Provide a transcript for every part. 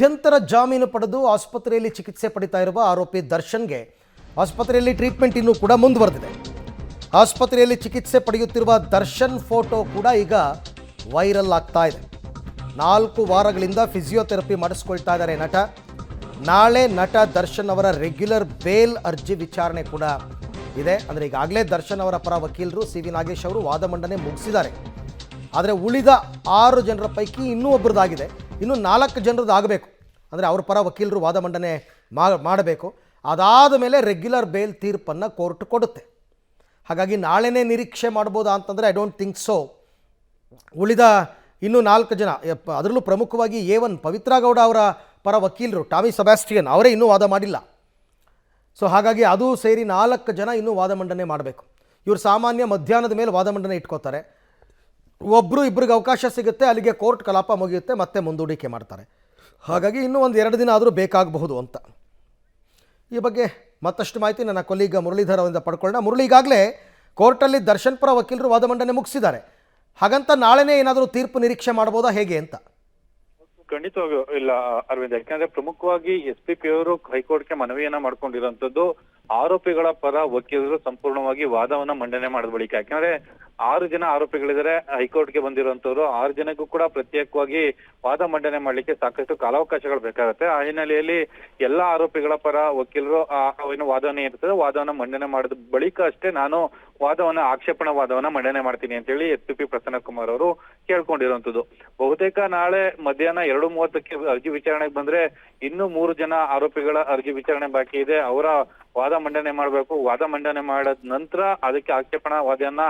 ಮಧ್ಯಂತರ ಜಾಮೀನು ಪಡೆದು ಆಸ್ಪತ್ರೆಯಲ್ಲಿ ಚಿಕಿತ್ಸೆ ಪಡಿತಾ ಇರುವ ಆರೋಪಿ ದರ್ಶನ್ಗೆ ಆಸ್ಪತ್ರೆಯಲ್ಲಿ ಟ್ರೀಟ್ಮೆಂಟ್ ಇನ್ನೂ ಕೂಡ ಮುಂದುವರೆದಿದೆ. ಆಸ್ಪತ್ರೆಯಲ್ಲಿ ಚಿಕಿತ್ಸೆ ಪಡೆಯುತ್ತಿರುವ ದರ್ಶನ್ ಫೋಟೋ ಕೂಡ ಈಗ ವೈರಲ್ ಆಗ್ತಾ ಇದೆ. 4 ವಾರಗಳಿಂದ ಫಿಸಿಯೋಥೆರಪಿ ಮಾಡಿಸ್ಕೊಳ್ತಾ ಇದ್ದಾರೆ ನಟ. ನಾಳೆ ನಟ ದರ್ಶನ್ ಅವರ ರೆಗ್ಯುಲರ್ ಬೇಲ್ ಅರ್ಜಿ ವಿಚಾರಣೆ ಕೂಡ ಇದೆ. ಅಂದರೆ ಈಗಾಗಲೇ ದರ್ಶನ್ ಅವರ ಪರ ವಕೀಲರು ಸಿ ವಿ ನಾಗೇಶ್ ಅವರು ವಾದ ಮಂಡನೆ ಮುಗಿಸಿದ್ದಾರೆ. ಆದರೆ ಉಳಿದ 6 ಜನರ ಪೈಕಿ ಇನ್ನೂ ಒಬ್ಬರದಾಗಿದೆ. ಇನ್ನು 4 ಜನರದ್ದು ಆಗಬೇಕು. ಅಂದರೆ ಅವ್ರ ಪರ ವಕೀಲರು ವಾದ ಮಂಡನೆ ಮಾಡಬೇಕು. ಅದಾದ ಮೇಲೆ ರೆಗ್ಯುಲರ್ ಬೇಲ್ ತೀರ್ಪನ್ನು ಕೋರ್ಟ್ ಕೊಡುತ್ತೆ. ಹಾಗಾಗಿ ನಾಳೆನೇ ನಿರೀಕ್ಷೆ ಮಾಡ್ಬೋದಾ ಅಂತಂದರೆ ಐ ಡೋಂಟ್ ಥಿಂಕ್ ಸೋ. ಉಳಿದ ಇನ್ನೂ 4 ಜನ, ಅದರಲ್ಲೂ ಪ್ರಮುಖವಾಗಿ A1 ಪವಿತ್ರ ಗೌಡ ಅವರ ಪರ ವಕೀಲರು ಟಾಮಿ ಸೆಬಾಸ್ಟಿಯನ್ ಅವರೇ ಇನ್ನೂ ವಾದ ಮಾಡಿಲ್ಲ. ಸೊ ಹಾಗಾಗಿ ಅದು ಸೇರಿ 4 ಜನ ಇನ್ನೂ ವಾದ ಮಂಡನೆ ಮಾಡಬೇಕು. ಇವರು ಸಾಮಾನ್ಯ ಮಧ್ಯಾಹ್ನದ ಮೇಲೆ ವಾದ ಮಂಡನೆ ಇಟ್ಕೋತಾರೆ. ಒಬ್ಬರು ಇಬ್ಬರಿಗೆ ಅವಕಾಶ ಸಿಗುತ್ತೆ, ಅಲ್ಲಿಗೆ ಕೋರ್ಟ್ ಕಲಾಪ ಮುಗಿಯುತ್ತೆ, ಮತ್ತೆ ಮುಂದೂಡಿಕೆ ಮಾಡ್ತಾರೆ. ಹಾಗಾಗಿ ಇನ್ನೂ 1-2 ದಿನ ಆದರೂ ಬೇಕಾಗಬಹುದು ಅಂತ. ಈ ಬಗ್ಗೆ ಮತ್ತಷ್ಟು ಮಾಹಿತಿ ನನ್ನ ಕೊಲೀಗ ಮುರಳೀಧರ್ ಅವರಿಂದ ಪಡ್ಕೊಳ್ಳೋಣ. ಮುರಳಿ, ಈಗಾಗಲೇ ಕೋರ್ಟಲ್ಲಿ ದರ್ಶನ್ ಪರ ವಕೀಲರು ವಾದ ಮಂಡನೆ ಮುಗಿಸಿದ್ದಾರೆ. ಹಾಗಂತ ನಾಳೆನೇ ಏನಾದರೂ ತೀರ್ಪು ನಿರೀಕ್ಷೆ ಮಾಡ್ಬೋದಾ ಹೇಗೆ ಅಂತ? ಖಂಡಿತವಾಗಿಯೂ ಇಲ್ಲ ಅರವಿಂದ್. ಯಾಕಂದ್ರೆ ಪ್ರಮುಖವಾಗಿ SPP ಅವರು ಹೈಕೋರ್ಟ್ಗೆ ಮನವಿಯನ್ನ ಮಾಡ್ಕೊಂಡಿರುವಂತದ್ದು ಆರೋಪಿಗಳ ಪರ ವಕೀಲರು ಸಂಪೂರ್ಣವಾಗಿ ವಾದವನ್ನ ಮಂಡನೆ ಮಾಡಿದ ಬಳಿಕ. ಯಾಕಂದ್ರೆ 6 ಜನ ಆರೋಪಿಗಳಿದ್ದಾರೆ ಹೈಕೋರ್ಟ್ಗೆ ಬಂದಿರುವಂತವ್ರು. 6 ಜನಕ್ಕೂ ಕೂಡ ಪ್ರತ್ಯೇಕವಾಗಿ ವಾದ ಮಂಡನೆ ಮಾಡ್ಲಿಕ್ಕೆ ಸಾಕಷ್ಟು ಕಾಲಾವಕಾಶಗಳು ಬೇಕಾಗುತ್ತೆ. ಆ ಹಿನ್ನೆಲೆಯಲ್ಲಿ ಎಲ್ಲಾ ಆರೋಪಿಗಳ ಪರ ವಕೀಲರು ಏನು ವಾದವನ್ನ ಇರ್ತದೆ ವಾದವನ್ನ ಮಂಡನೆ ಮಾಡಿದ ಬಳಿಕ ಅಷ್ಟೇ ನಾನು ವಾದವನ್ನ ಆಕ್ಷೇಪಣಾ ವಾದವನ್ನ ಮಂಡನೆ ಮಾಡ್ತೀನಿ ಅಂತ ಹೇಳಿ SPP ಪ್ರಸನ್ನ ಕುಮಾರ್ ಅವರು ಕೇಳ್ಕೊಂಡಿರುವಂತದ್ದು. ಬಹುತೇಕ ನಾಳೆ ಮಧ್ಯಾಹ್ನ 2:30ಕ್ಕೆ ಅರ್ಜಿ ವಿಚಾರಣೆಗೆ ಬಂದ್ರೆ ಇನ್ನೂ 3 ಜನ ಆರೋಪಿಗಳ ಅರ್ಜಿ ವಿಚಾರಣೆ ಬಾಕಿ ಇದೆ. ಅವರ ವಾದ ಮಂಡನೆ ಮಾಡಬೇಕು. ವಾದ ಮಂಡನೆ ಮಾಡಿದ ನಂತರ ಅದಕ್ಕೆ ಆಕ್ಷೇಪಣಾ ವಾದವನ್ನ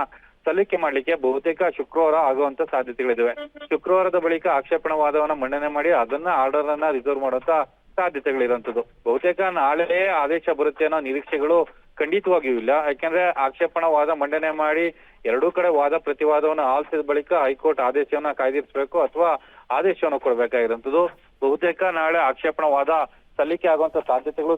ಸಲ್ಲಿಕೆ ಮಾಡ್ಲಿಕ್ಕೆ ಬಹುತೇಕ ಶುಕ್ರವಾರ ಆಗುವಂತ ಸಾಧ್ಯತೆಗಳಿದಾವೆ. ಶುಕ್ರವಾರದ ಬಳಿಕ ಆಕ್ಷೇಪಣಾ ವಾದವನ್ನ ಮಂಡನೆ ಮಾಡಿ ಅದನ್ನ ಆರ್ಡರ್ ಅನ್ನ ರಿಸರ್ವ್ ಮಾಡುವಂತ ಸಾಧ್ಯತೆಗಳಿರುವಂತದ್ದು. ಬಹುತೇಕ ನಾಳೆ ಆದೇಶ ಬರುತ್ತೆ ಅನ್ನೋ ನಿರೀಕ್ಷೆಗಳು ಖಂಡಿತವಾಗಿಯೂ ಇಲ್ಲ. ಯಾಕೆಂದ್ರೆ ಆಕ್ಷೇಪಣಾ ವಾದ ಮಂಡನೆ ಮಾಡಿ 2 ಕಡೆ ವಾದ ಪ್ರತಿವಾದವನ್ನು ಆಲಿಸಿದ ಬಳಿಕ ಹೈಕೋರ್ಟ್ ಆದೇಶವನ್ನ ಕಾಯ್ದಿರಿಸಬೇಕು ಅಥವಾ ಆದೇಶವನ್ನು ಕೊಡಬೇಕಾಗಿರುವಂತದ್ದು. ಬಹುತೇಕ ನಾಳೆ ಆಕ್ಷೇಪಣಾ ವಾದ ಸಲ್ಲಿಕೆ ಆಗುವಂತ ಸಾಧ್ಯತೆಗಳು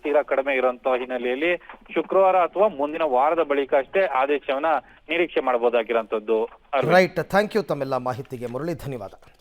ತೀರಾ ಕಡಿಮೆ ಇರುವಂತ ಹಿನ್ನೆಲೆಯಲ್ಲಿ ಶುಕ್ರವಾರ ಅಥವಾ ಮುಂದಿನ ವಾರದ ಬಳಿಕ ಅಷ್ಟೇ ಆದೇಶವನ್ನ ನಿರೀಕ್ಷೆ ಮಾಡಬಹುದಾಗಿರುವಂತದ್ದು. ರೈಟ್, ಥ್ಯಾಂಕ್ ಯು ತಮ್ಮೆಲ್ಲ ಮಾಹಿತಿಗೆ ಮುರಳಿ, ಧನ್ಯವಾದ.